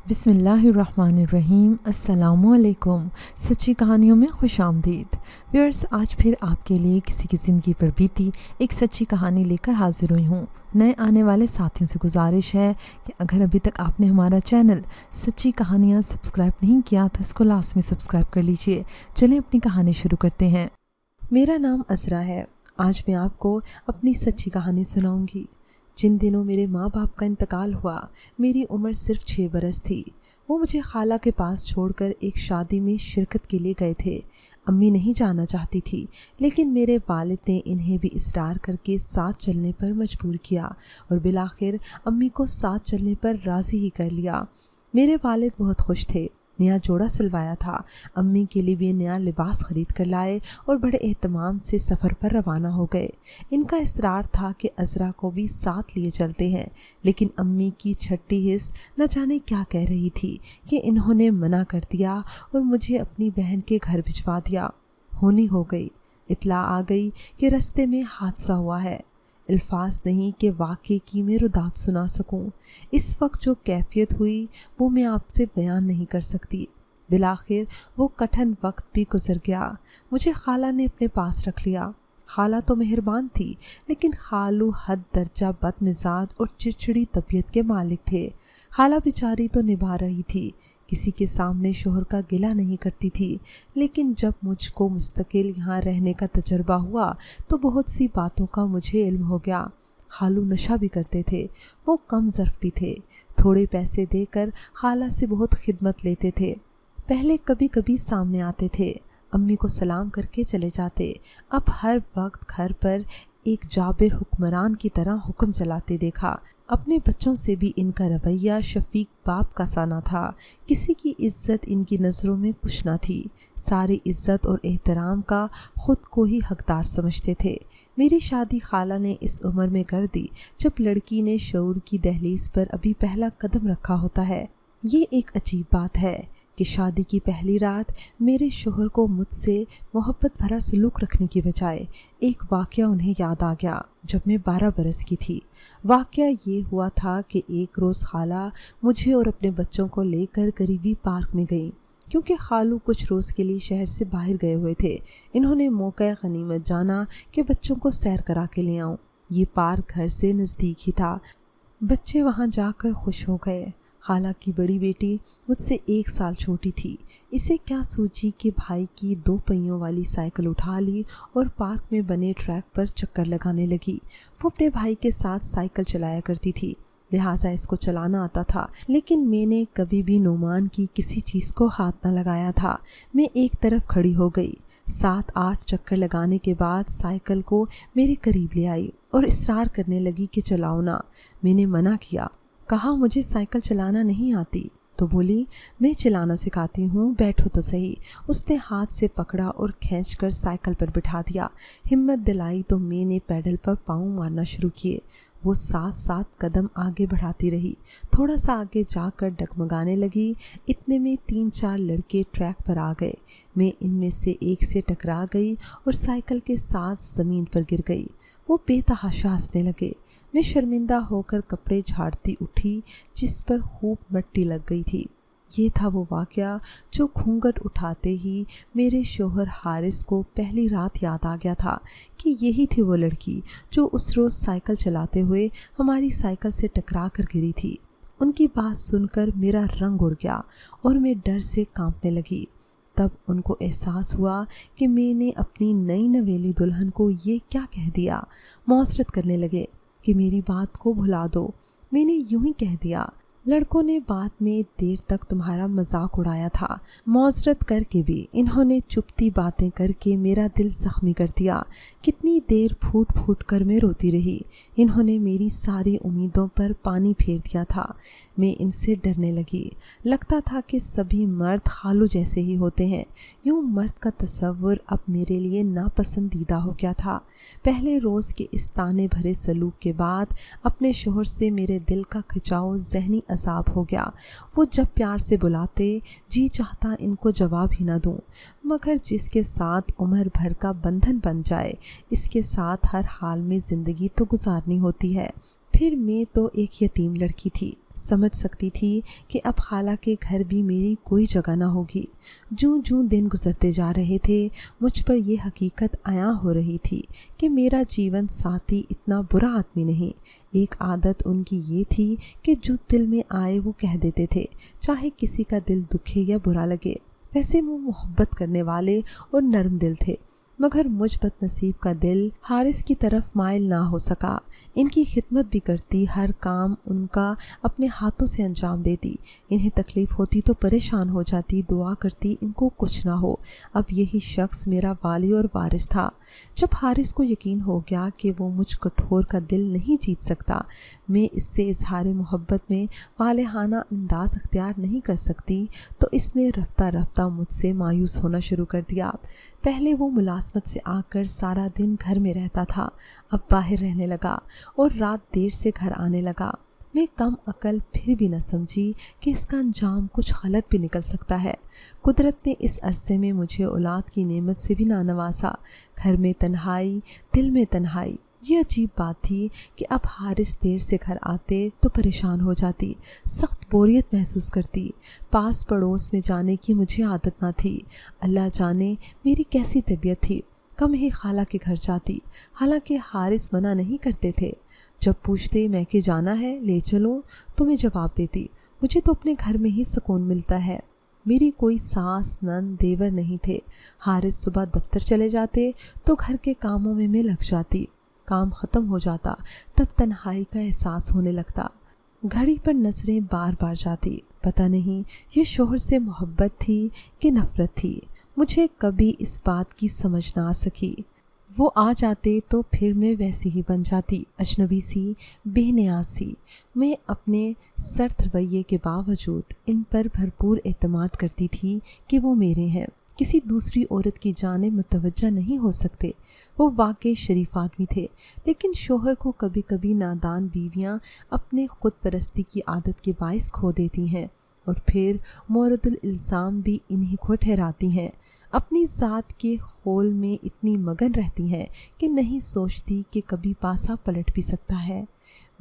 बिस्मिल्लाहिर्रहमानिर्रहीम। अस्सलामुअलैकुम। सच्ची कहानियों में खुश आमदीद। व्यूअर्स, आज फिर आपके लिए किसी की ज़िंदगी पर बीती एक सच्ची कहानी लेकर हाजिर हुई हूँ। नए आने वाले साथियों से गुजारिश है कि अगर अभी तक आपने हमारा चैनल सच्ची कहानियाँ सब्सक्राइब नहीं किया तो इसको लाजमी सब्सक्राइब कर लीजिए। चलें अपनी कहानी शुरू करते हैं। मेरा नाम असरा है। आज मैं आपको अपनी सच्ची कहानी सुनाऊंगी। जिन दिनों मेरे माँ बाप का इंतकाल हुआ, मेरी उम्र सिर्फ 6 बरस थी। वो मुझे खाला के पास छोड़कर एक शादी में शिरकत के लिए गए थे। अम्मी नहीं जाना चाहती थी, लेकिन मेरे वालिद ने इन्हें भी इसरार करके साथ चलने पर मजबूर किया और बिलाखिर अम्मी को साथ चलने पर राज़ी ही कर लिया। मेरे वालिद बहुत खुश थे। नया जोड़ा सिलवाया था। अम्मी के लिए भी नया लिबास ख़रीद कर लाए और बड़े एहतमाम से सफ़र पर रवाना हो गए। इनका इसरार था कि अज़रा को भी साथ लिए चलते हैं, लेकिन अम्मी की छठी हिस्स न जाने क्या कह रही थी कि इन्होंने मना कर दिया और मुझे अपनी बहन के घर भिजवा दिया। होनी हो गई। इत्ला आ गई कि रास्ते में हादसा हुआ है। अल्फाज नहीं कि वाक़े की मैं रुदात सुना सकूं। इस वक्त जो कैफियत हुई वो मैं आपसे बयान नहीं कर सकती। बिलाखिर वो कठिन वक्त भी गुजर गया। मुझे खाला ने अपने पास रख लिया। खाला तो मेहरबान थी, लेकिन खालू हद दर्जा बदमिजाज और चिड़चिड़ी तबीयत के मालिक थे। खाला बेचारी तो निभा रही थी, किसी के सामने शोहर का गिला नहीं करती थी, लेकिन जब मुझको मुस्तकिल यहाँ रहने का तजर्बा हुआ तो बहुत सी बातों का मुझे इल्म हो गया। खालू नशा भी करते थे। वो कम ज़र्फ भी थे। थोड़े पैसे देकर खाला से बहुत खिदमत लेते थे। पहले कभी कभी सामने आते थे, अम्मी को सलाम करके चले जाते। अब हर वक्त घर पर एक जाबिर हुक्मरान की तरह हुक्म चलाते देखा। अपने बच्चों से भी इनका रवैया शफीक बाप का सा ना था। किसी की इज्जत इनकी नज़रों में कुछ ना थी। सारी इज्जत और एहतराम का ख़ुद को ही हकदार समझते थे। मेरी शादी खाला ने इस उम्र में कर दी जब लड़की ने शऊर की दहलीज पर अभी पहला कदम रखा होता है। ये एक अजीब बात है कि शादी की पहली रात मेरे शोहर को मुझसे मोहब्बत भरा सलूक रखने की बजाय एक वाक़या उन्हें याद आ गया जब मैं 12 बरस की थी। वाक़या ये हुआ था कि एक रोज़ खाला मुझे और अपने बच्चों को लेकर करीबी पार्क में गई, क्योंकि खालू कुछ रोज़ के लिए शहर से बाहर गए हुए थे। इन्होंने मौका गनीमत जाना कि बच्चों को सैर करा के ले आऊँ। ये पार्क घर से नज़दीक ही था। बच्चे वहाँ जाकर खुश हो गए। खाला की बड़ी बेटी मुझसे 1 साल छोटी थी। इसे क्या सूझी कि भाई की 2 पहियों वाली साइकिल उठा ली और पार्क में बने ट्रैक पर चक्कर लगाने लगी। वो अपने भाई के साथ साइकिल चलाया करती थी, लिहाजा इसको चलाना आता था, लेकिन मैंने कभी भी नोमान की किसी चीज़ को हाथ न लगाया था। मैं एक तरफ खड़ी हो गई। 7-8 चक्कर लगाने के बाद साइकिल को मेरे करीब ले आई और इसरार करने लगी कि चलाओ ना। मैंने मना किया, कहा मुझे साइकिल चलाना नहीं आती। तो बोली, मैं चलाना सिखाती हूँ, बैठो तो सही। उसने हाथ से पकड़ा और खींचकर साइकिल पर बिठा दिया। हिम्मत दिलाई तो मैंने पैडल पर पाँव मारना शुरू किए। वो 7-7 कदम आगे बढ़ाती रही। थोड़ा सा आगे जाकर डगमगाने लगी। इतने में 3-4 लड़के ट्रैक पर आ गए। मैं इनमें से एक से टकरा गई और साइकिल के साथ ज़मीन पर गिर गई। वो बेतहाशा हंसने लगे। मैं शर्मिंदा होकर कपड़े झाड़ती उठी, जिस पर खूब मिट्टी लग गई थी। ये था वो वाक़या जो घूंघट उठाते ही मेरे शोहर हारिस को पहली रात याद आ गया था कि यही थी वो लड़की जो उस रोज़ साइकिल चलाते हुए हमारी साइकिल से टकरा कर गिरी थी। उनकी बात सुनकर मेरा रंग उड़ गया और मैं डर से कांपने लगी। तब उनको एहसास हुआ कि मैंने अपनी नई नवेली दुल्हन को ये क्या कह दिया। मौसरत करने लगे कि मेरी बात को भुला दो। मैंने यूं ही कह दिया, लड़कों ने बाद में देर तक तुम्हारा मजाक उड़ाया था। मौजरत करके भी इन्होंने चुपती बातें करके मेरा दिल ज़ख्मी कर दिया। कितनी देर फूट फूट कर मैं रोती रही। इन्होंने मेरी सारी उम्मीदों पर पानी फेर दिया था। मैं इनसे डरने लगी। लगता था कि सभी मर्द खालू जैसे ही होते हैं। यूँ मर्द का तस्वुर अब मेरे लिए नापसंदीदा हो गया था। पहले रोज़ के इस ताने भरे सलूक के बाद अपने शोहर से मेरे दिल का खिंचाव ज़हनी अजाब हो गया। वो जब प्यार से बुलाते, जी चाहता इनको जवाब ही ना दूं, मगर जिसके साथ उम्र भर का बंधन बन जाए, इसके साथ हर हाल में ज़िंदगी तो गुजारनी होती है। फिर मैं तो एक यतीम लड़की थी। समझ सकती थी कि अब खाला के घर भी मेरी कोई जगह ना होगी। जूं जूं दिन गुजरते जा रहे थे मुझ पर यह हकीकत आयां हो रही थी कि मेरा जीवन साथी इतना बुरा आदमी नहीं। एक आदत उनकी ये थी कि जो दिल में आए वो कह देते थे, चाहे किसी का दिल दुखे या बुरा लगे। वैसे वो मोहब्बत करने वाले और नरम दिल थे, मगर मुझ बदनसीब का दिल हारिस की तरफ माइल ना हो सका। इनकी खिदमत भी करती, हर काम उनका अपने हाथों से अंजाम देती। इन्हें तकलीफ़ होती तो परेशान हो जाती, दुआ करती इनको कुछ ना हो। अब यही शख्स मेरा वाली और वारिस था। जब हारिस को यकीन हो गया कि वो मुझ कठोर का दिल नहीं जीत सकता, मैं इससे इजहार मोहब्बत में वालेहाना अंदाज अख्तियार नहीं कर सकती, तो इसने रफ्ता रफ्ता मुझसे मायूस होना शुरू कर दिया। पहले वो मुलाजमत से आकर सारा दिन घर में रहता था, अब बाहर रहने लगा और रात देर से घर आने लगा। मैं कम अकल फिर भी न समझी कि इसका अंजाम कुछ गलत भी निकल सकता है। कुदरत ने इस अरसे में मुझे औलाद की नेमत से भी ना नवाजा। घर में तन्हाई, दिल में तन्हाई। ये अजीब बात थी कि अब हारिस देर से घर आते तो परेशान हो जाती, सख्त बोरियत महसूस करती। पास पड़ोस में जाने की मुझे आदत ना थी। अल्लाह जाने मेरी कैसी तबीयत थी, कम ही खाला के घर जाती, हालांकि हारिस मना नहीं करते थे। जब पूछते मैं कि जाना है ले चलूं, तो मैं जवाब देती, मुझे तो अपने घर में ही सुकून मिलता है। मेरी कोई सास नंद देवर नहीं थे। हारिस सुबह दफ्तर चले जाते तो घर के कामों में मैं लग जाती। काम ख़त्म हो जाता तब तन्हाई का एहसास होने लगता। घड़ी पर नज़रें बार बार जाती। पता नहीं ये शोहर से मोहब्बत थी कि नफ़रत थी, मुझे कभी इस बात की समझ ना आ सकी। वो आ जाते तो फिर मैं वैसी ही बन जाती, अजनबी सी, बेनियाज सी। मैं अपने सर्द रवैये के बावजूद इन पर भरपूर एतमाद करती थी कि वो मेरे हैं, किसी दूसरी औरत की जाने मुतवज्जा नहीं हो सकते। वो वाकई शरीफ आदमी थे, लेकिन शोहर को कभी कभी नादान बीवियां अपने खुद परस्ती की आदत के बाइस खो देती हैं और फिर मोरदुल इल्ज़ाम भी इन्हीं को ठहराती हैं। अपनी ज़ात के खोल में इतनी मगन रहती हैं कि नहीं सोचती कि कभी पासा पलट भी सकता है।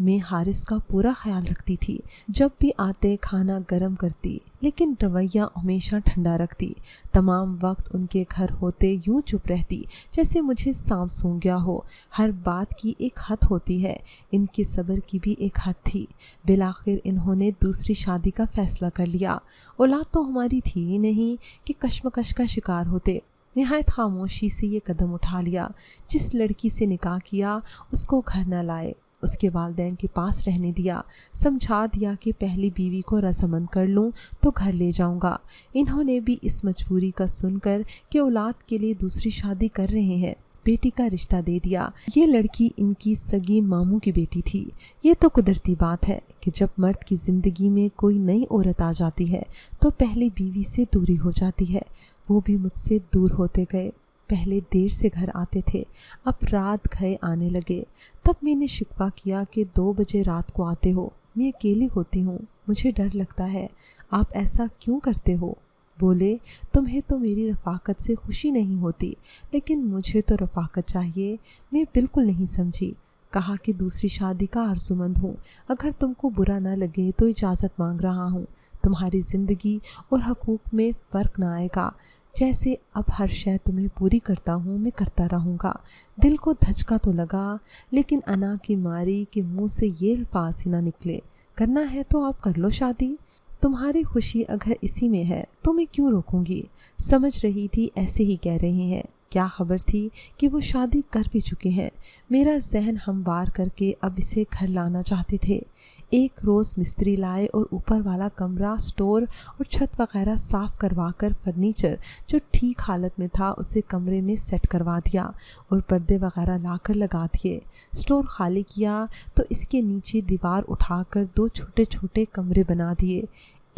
मैं हारिस का पूरा ख्याल रखती थी। जब भी आते खाना गर्म करती, लेकिन रवैया हमेशा ठंडा रखती। तमाम वक्त उनके घर होते यूं चुप रहती जैसे मुझे सांप सूंघ गया हो। हर बात की एक हद होती है, इनके सब्र की भी एक हद थी। बिलाखिर इन्होंने दूसरी शादी का फैसला कर लिया। औलाद तो हमारी थी ही नहीं कि कश्मकश का शिकार होते। निहायत खामोशी से ये कदम उठा लिया। जिस लड़की से निकाह किया उसको घर न लाए, उसके वालिदैन के पास रहने दिया। समझा दिया कि पहली बीवी को रज़ामंद कर लूँ तो घर ले जाऊँगा। इन्होंने भी इस मजबूरी का सुनकर कि औलाद के लिए दूसरी शादी कर रहे हैं, बेटी का रिश्ता दे दिया। ये लड़की इनकी सगी मामू की बेटी थी। ये तो कुदरती बात है कि जब मर्द की ज़िंदगी में कोई नई औरत आ जाती है तो पहली बीवी से दूरी हो जाती है। वो भी मुझसे दूर होते गए। पहले देर से घर आते थे, अब रात गए आने लगे। तब मैंने शिकवा किया कि 2 बजे रात को आते हो, मैं अकेली होती हूँ, मुझे डर लगता है, आप ऐसा क्यों करते हो? बोले, तुम्हें तो मेरी रफ़ाकत से खुशी नहीं होती, लेकिन मुझे तो रफ़ाकत चाहिए। मैं बिल्कुल नहीं समझी। कहा कि दूसरी शादी का आरज़ूमंद हूँ, अगर तुमको बुरा ना लगे तो इजाज़त मांग रहा हूँ। तुम्हारी ज़िंदगी और हकूक़ में फ़र्क ना आएगा। जैसे अब हर शय तुम्हें पूरी करता हूँ मैं करता रहूँगा। दिल को धचका तो लगा, लेकिन अना की मारी कि मुँह से ये अल्फाज ही ना निकले, करना है तो आप कर लो शादी। तुम्हारी खुशी अगर इसी में है तो मैं क्यों रोकूंगी। समझ रही थी ऐसे ही कह रहे हैं। क्या खबर थी कि वो शादी कर भी चुके हैं। मेरा जहन हमवार करके अब इसे घर लाना चाहते थे। एक रोज़ मिस्त्री लाए और ऊपर वाला कमरा, स्टोर और छत वगैरह साफ़ करवा कर फर्नीचर जो ठीक हालत में था उसे कमरे में सेट करवा दिया और पर्दे वगैरह लाकर लगा दिए। स्टोर खाली किया तो इसके नीचे दीवार उठाकर 2 छोटे छोटे कमरे बना दिए।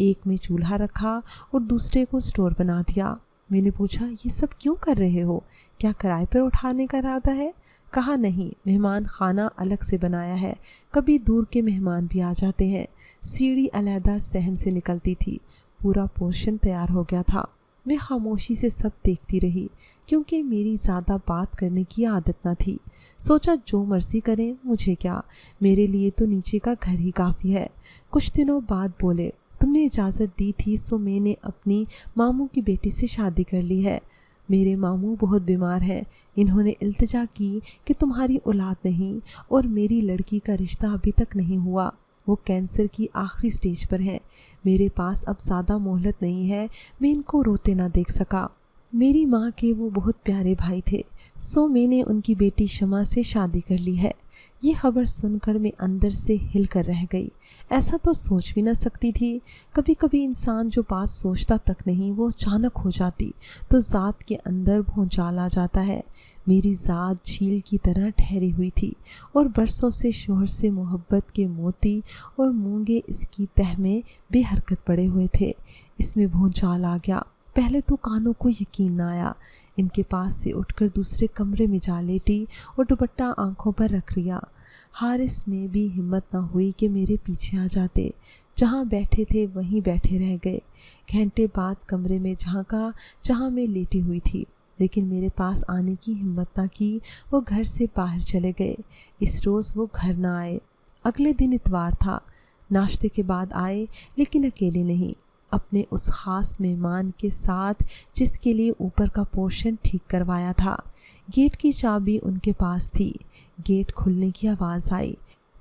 एक में चूल्हा रखा और दूसरे को स्टोर बना दिया। मैंने पूछा, ये सब क्यों कर रहे हो? क्या किराए पर उठाने का इरादा है? कहा नहीं, मेहमान खाना अलग से बनाया है, कभी दूर के मेहमान भी आ जाते हैं। सीढ़ी अलहदा सहन से निकलती थी। पूरा पोर्शन तैयार हो गया था। मैं खामोशी से सब देखती रही क्योंकि मेरी ज़्यादा बात करने की आदत न थी। सोचा जो मर्ज़ी करें, मुझे क्या, मेरे लिए तो नीचे का घर ही काफ़ी है। कुछ दिनों बाद बोले, तुमने इजाज़त दी थी सो मैंने अपनी मामू की बेटी से शादी कर ली है। मेरे मामू बहुत बीमार हैं। इन्होंने इल्तिजा की कि तुम्हारी औलाद नहीं और मेरी लड़की का रिश्ता अभी तक नहीं हुआ। वो कैंसर की आखिरी स्टेज पर हैं। मेरे पास अब ज़्यादा मोहलत नहीं है। मैं इनको रोते ना देख सका। मेरी माँ के वो बहुत प्यारे भाई थे, सो मैंने उनकी बेटी शमा से शादी कर ली है। ये खबर सुनकर मैं अंदर से हिल कर रह गई। ऐसा तो सोच भी ना सकती थी। कभी कभी इंसान जो बात सोचता तक नहीं वो अचानक हो जाती तो ज़ात के अंदर भूचाल आ जाता है। मेरी ज़ात झील की तरह ठहरी हुई थी और बरसों से शोहर से मोहब्बत के मोती और मूंगे इसकी तह में बेहरकत पड़े हुए थे। इसमें भूचाल आ गया। पहले तो कानों को यकीन न आया। इनके पास से उठकर दूसरे कमरे में जा लेटी और दुपट्टा आंखों पर रख लिया। हारिस में भी हिम्मत न हुई कि मेरे पीछे आ जाते। जहाँ बैठे थे वहीं बैठे रह गए। घंटे बाद कमरे में झांका जहाँ मैं लेटी हुई थी, लेकिन मेरे पास आने की हिम्मत न की। वो घर से बाहर चले गए। इस रोज़ वो घर न आए। अगले दिन इतवार था। नाश्ते के बाद आए, लेकिन अकेले नहीं, अपने उस ख़ास मेहमान के साथ जिसके लिए ऊपर का पोर्शन ठीक करवाया था। गेट की चाबी उनके पास थी। गेट खुलने की आवाज़ आई।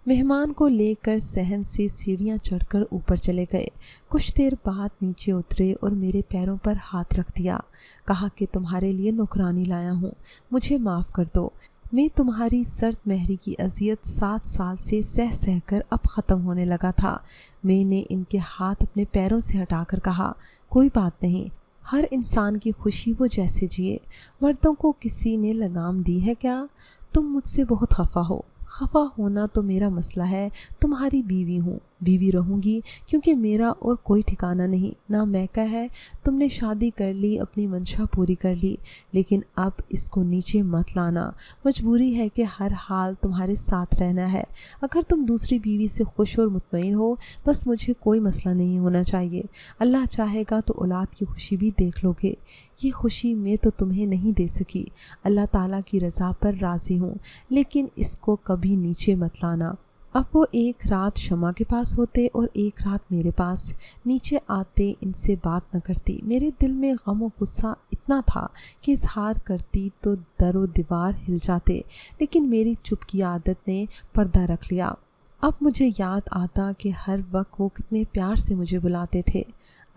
मेहमान को लेकर सहन से सीढ़ियाँ चढ़कर ऊपर चले गए। कुछ देर बाद नीचे उतरे और मेरे पैरों पर हाथ रख दिया। कहा कि तुम्हारे लिए नौकरानी लाया हूँ, मुझे माफ़ कर दो। मैं तुम्हारी सर्द महरी की अजियत 7 साल से सह सह कर अब ख़त्म होने लगा था। मैंने इनके हाथ अपने पैरों से हटाकर कहा, कोई बात नहीं, हर इंसान की खुशी वो जैसे जिए। मर्दों को किसी ने लगाम दी है क्या? तुम मुझसे बहुत खफा हो। खफा होना तो मेरा मसला है। तुम्हारी बीवी हूँ, बीवी रहूँगी, क्योंकि मेरा और कोई ठिकाना नहीं, ना मैका है। तुमने शादी कर ली, अपनी मंशा पूरी कर ली, लेकिन अब इसको नीचे मत लाना। मजबूरी है कि हर हाल तुम्हारे साथ रहना है। अगर तुम दूसरी बीवी से खुश और मुतमईन हो, बस मुझे कोई मसला नहीं होना चाहिए। अल्लाह चाहेगा तो औलाद की खुशी भी देख लोगे। ये खुशी मैं तो तुम्हें नहीं दे सकी। अल्लाह ताला की रज़ा पर राज़ी हूँ, लेकिन इसको कभी नीचे मत लाना। अब वो एक रात शमा के पास होते और एक रात मेरे पास। नीचे आते इनसे बात न करती। मेरे दिल में गम और गुस्सा इतना था कि इजहार करती तो दरो दीवार हिल जाते, लेकिन मेरी चुप की आदत ने पर्दा रख लिया। अब मुझे याद आता कि हर वक्त वो कितने प्यार से मुझे बुलाते थे।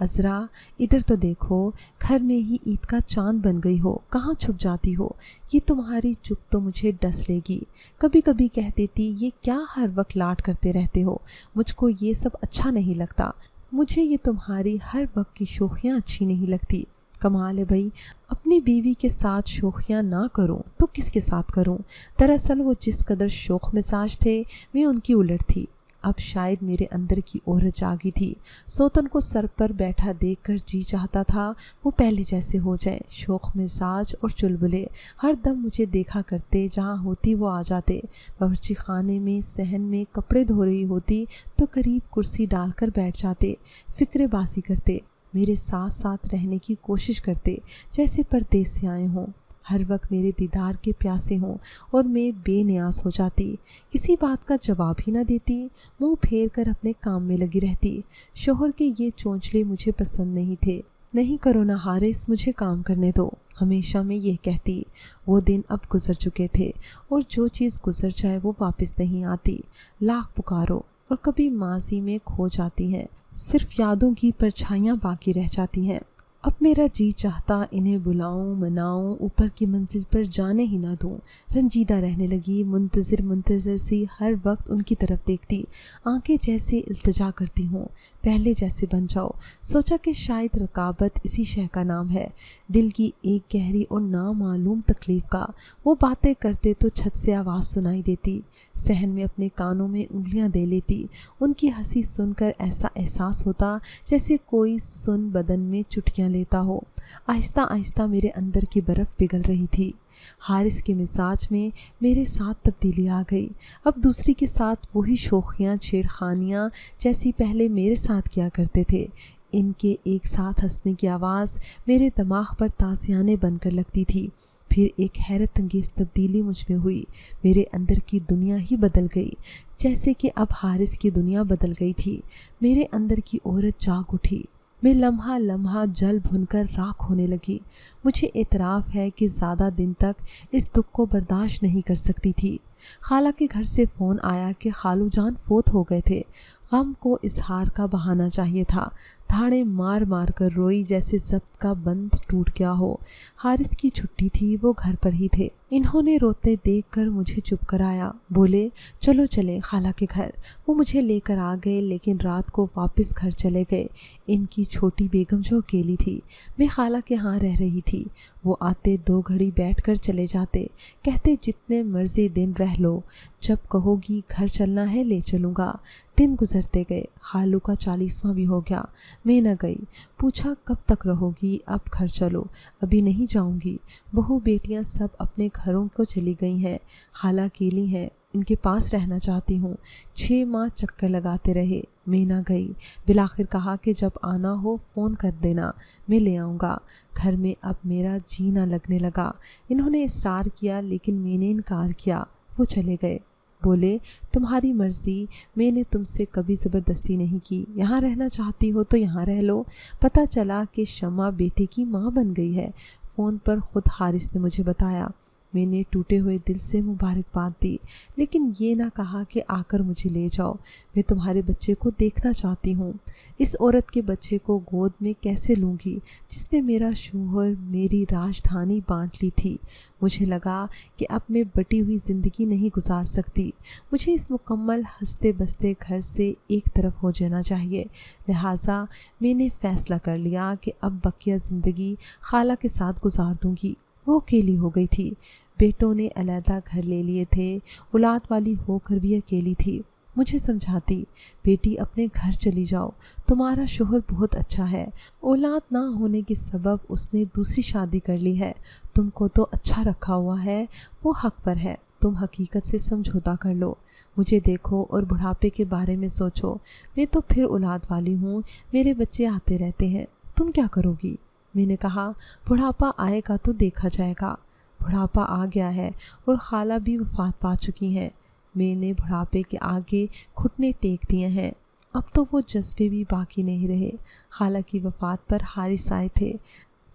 अज़रा, इधर तो देखो, घर में ही ईद का चांद बन गई हो, कहाँ छुप जाती हो? ये तुम्हारी चुप तो मुझे डस लेगी। कभी कभी कह देती, ये क्या हर वक्त लाड करते रहते हो? मुझको ये सब अच्छा नहीं लगता। मुझे ये तुम्हारी हर वक्त की शोखियाँ अच्छी नहीं लगती। कमाल है भाई, अपनी बीवी के साथ शोखियाँ ना करूं तो किसके साथ करूं? दरअसल वो जिस कदर शौक मिजाज थे, मैं उनकी उलट थी। अब शायद मेरे अंदर की औरत जागी थी। सोतन को सर पर बैठा देखकर जी चाहता था वो पहले जैसे हो जाए। शौक मिजाज और चुलबुले हर दम मुझे देखा करते। जहाँ होती वो आ जाते। बावर्ची खाने में, सहन में कपड़े धो रही होती तो करीब कुर्सी डालकर बैठ जाते। फिक्रेबाजी करते, मेरे साथ साथ रहने की कोशिश करते जैसे परदेस से आए हों। हर वक्त मेरे दीदार के प्यासे हों और मैं बेनियाज हो जाती। किसी बात का जवाब ही ना देती, मुंह फेर कर अपने काम में लगी रहती। शोहर के ये चोंचले मुझे पसंद नहीं थे। नहीं करो ना हारिस, मुझे काम करने दो, हमेशा मैं ये कहती। वो दिन अब गुजर चुके थे और जो चीज़ गुजर जाए वो वापस नहीं आती। लाख पुकारो और कभी माजी में खो जाती हैं। सिर्फ यादों की परछाइयाँ बाकी रह जाती हैं। अब मेरा जी चाहता इन्हें बुलाऊं, मनाऊं, ऊपर की मंजिल पर जाने ही ना दूं। रंजीदा रहने लगी। मुंतज़िर सी हर वक्त उनकी तरफ देखती। आंखें जैसे इल्तिजा करती हों, पहले जैसे बन जाओ। सोचा कि शायद रकाबत इसी शय का नाम है, दिल की एक गहरी और नामालूम तकलीफ़ का। वो बातें करते तो छत से आवाज़ सुनाई देती। सहन में अपने कानों में उंगलियां दे लेती। उनकी हंसी सुनकर ऐसा एहसास होता जैसे कोई सुन बदन में चुटकियां लेता हो। आहिस्ता आहिस्ता मेरे अंदर की बर्फ़ पिघल रही थी। हारिस के मिजाज में मेरे साथ तब्दीली आ गई। अब दूसरी के साथ वही शोखियाँ, छेड़खानियाँ जैसी पहले मेरे साथ किया करते थे। ان کے ایک ساتھ ہنسنے کی آواز میرے دماغ پر تازیانے بن کر لگتی تھی۔ پھر ایک حیرت انگیز تبدیلی مجھ میں ہوئی، میرے اندر کی دنیا ہی بدل گئی، جیسے کہ اب حارث کی دنیا بدل گئی تھی۔ میرے اندر کی عورت جاگ اٹھی، میں لمحہ لمحہ جل بھن کر راکھ ہونے لگی۔ مجھے اعتراف ہے کہ زیادہ دن تک اس دکھ کو برداشت نہیں کر سکتی تھی۔ خالہ کے گھر سے فون آیا کہ خالو جان فوت ہو گئے تھے۔ غم کو اظہار کا بہانہ چاہیے تھا۔ دھاڑے مار مار کر روئی جیسے ضبط کا بند ٹوٹ گیا ہو۔ حارث کی چھٹی تھی، وہ گھر پر ہی تھے۔ انہوں نے روتے دیکھ کر مجھے چپ کرایا، بولے چلو چلیں خالہ کے گھر۔ وہ مجھے لے کر آ گئے، لیکن رات کو واپس گھر چلے گئے۔ ان کی چھوٹی بیگم جو اکیلی تھی، میں خالہ کے ہاں رہ رہی تھی۔ وہ آتے 2 گھڑی بیٹھ کر چلے جاتے، کہتے جتنے مرضی دن رہ لو، جب کہو گی گھر چلنا ہے لے چلوں گا۔ دن گزرتے گئے، خالو کا 40واں بھی ہو گیا۔ میں نہ گئی۔ پوچھا کب تک رہو گی؟ اب گھر چلو۔ ابھی نہیں جاؤں گی، بہو بیٹیاں سب اپنے گھروں کو چلی گئی ہیں، خالہ اکیلی ہیں، ان کے پاس رہنا چاہتی ہوں۔ 6 ماہ چکر لگاتے رہے، میں نہ گئی۔ بالآخر کہا کہ جب آنا ہو فون کر دینا، میں لے آؤں گا۔ گھر میں اب میرا جی نہ لگنے لگا۔ انہوں نے اصرار کیا، لیکن میں نے انکار کیا۔ وہ چلے گئے، بولے تمہاری مرضی، میں نے تم سے کبھی زبردستی نہیں کی، یہاں رہنا چاہتی ہو تو یہاں رہ لو۔ پتہ چلا کہ شمع بیٹے کی ماں بن گئی ہے۔ فون پر خود حارث نے مجھے بتایا۔ میں نے ٹوٹے ہوئے دل سے مبارکباد دی، لیکن یہ نہ کہا کہ آ کر مجھے لے جاؤ، میں تمہارے بچے کو دیکھنا چاہتی ہوں۔ اس عورت کے بچے کو گود میں کیسے لوں گی جس نے میرا شوہر، میری راجدھانی بانٹ لی تھی؟ مجھے لگا کہ اب میں بٹی ہوئی زندگی نہیں گزار سکتی، مجھے اس مکمل ہنستے بستے گھر سے ایک طرف ہو جانا چاہیے۔ لہٰذا میں نے فیصلہ کر لیا کہ اب بقیہ زندگی خالہ کے ساتھ گزار دوں گی۔ وہ اکیلی ہو گئی تھی، بیٹوں نے علیحدہ گھر لے لیے تھے، اولاد والی ہو کر بھی اکیلی تھی۔ مجھے سمجھاتی، بیٹی اپنے گھر چلی جاؤ، تمہارا شوہر بہت اچھا ہے، اولاد نہ ہونے کے سبب اس نے دوسری شادی کر لی ہے، تم کو تو اچھا رکھا ہوا ہے، وہ حق پر ہے، تم حقیقت سے سمجھوتا کر لو، مجھے دیکھو اور بڑھاپے کے بارے میں سوچو، میں تو پھر اولاد والی ہوں، میرے بچے آتے رہتے ہیں، تم کیا کرو گی؟ میں نے کہا بڑھاپا آئے گا تو دیکھا جائے گا۔ بڑھاپا آ گیا ہے اور خالہ بھی وفات پا چکی ہیں۔ میں نے بڑھاپے کے آگے گھٹنے ٹیک دیے ہیں، اب تو وہ جذبے بھی باقی نہیں رہے۔ خالہ کی وفات پر حارث آئے تھے۔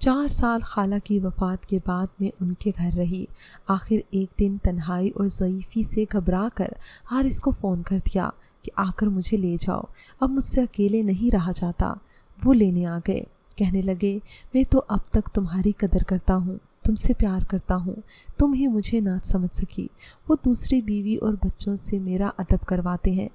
4 سال خالہ کی وفات کے بعد میں ان کے گھر رہی۔ آخر ایک دن تنہائی اور ضعیفی سے گھبرا کر حارث کو فون کر دیا کہ آ کر مجھے لے جاؤ، اب مجھ سے اکیلے نہیں رہا جاتا۔ وہ لینے آ گئے، کہنے لگے میں تو اب تک تمہاری قدر کرتا ہوں، تم سے پیار کرتا ہوں، تم ہی مجھے نہ سمجھ سکی۔ وہ دوسری بیوی اور بچوں سے میرا ادب کرواتے ہیں،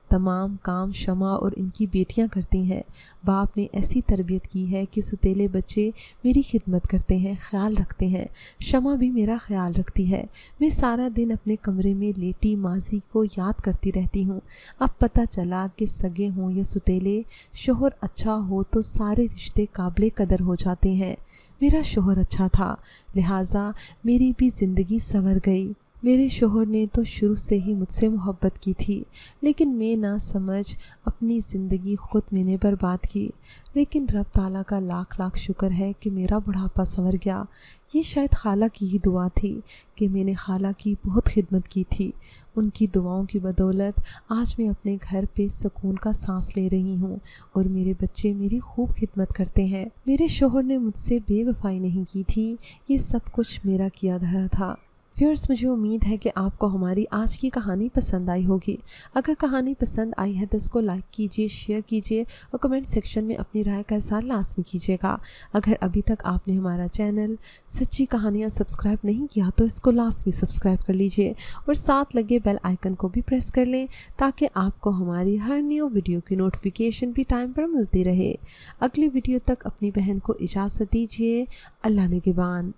تمام کام شمع اور ان کی بیٹیاں کرتی ہیں۔ باپ نے ایسی تربیت کی ہے کہ ستیلے بچے میری خدمت کرتے ہیں، خیال رکھتے ہیں، شمع بھی میرا خیال رکھتی ہے۔ میں سارا دن اپنے کمرے میں لیٹی ماضی کو یاد کرتی رہتی ہوں۔ اب پتہ چلا کہ سگے ہوں یا ستیلے، شوہر اچھا ہو تو سارے رشتے قابل قدر ہو جاتے ہیں۔ میرا شوہر اچھا تھا، لہٰذا میری بھی زندگی سنور گئی۔ میرے شوہر نے تو شروع سے ہی مجھ سے محبت کی تھی، لیکن میں نہ سمجھ اپنی زندگی خود میں نے برباد کی۔ لیکن رب تعالیٰ کا لاکھ لاکھ شکر ہے کہ میرا بڑھاپا سنور گیا۔ یہ شاید خالہ کی ہی دعا تھی کہ میں نے خالہ کی بہت خدمت کی تھی۔ ان کی دعاؤں کی بدولت آج میں اپنے گھر پہ سکون کا سانس لے رہی ہوں اور میرے بچے میری خوب خدمت کرتے ہیں۔ میرے شوہر نے مجھ سے بے وفائی نہیں کی تھی، یہ سب کچھ میرا کیا دھرا تھا۔ ویورز، مجھے امید ہے کہ آپ کو ہماری آج کی کہانی پسند آئی ہوگی۔ اگر کہانی پسند آئی ہے تو اس کو لائک کیجیے، شیئر کیجیے اور کمنٹ سیکشن میں اپنی رائے کا اظہار لازمی کیجیے گا۔ اگر ابھی تک آپ نے ہمارا چینل سچی کہانیاں سبسکرائب نہیں کیا تو اس کو لازمی سبسکرائب کر لیجیے اور ساتھ لگے بیل آئیکن کو بھی پریس کر لیں تاکہ آپ کو ہماری ہر نیو ویڈیو کی نوٹیفیکیشن بھی ٹائم پر ملتی رہے۔ اگلی ویڈیو تک اپنی بہن کو اجازت دیجیے۔ اللہ نگہبان۔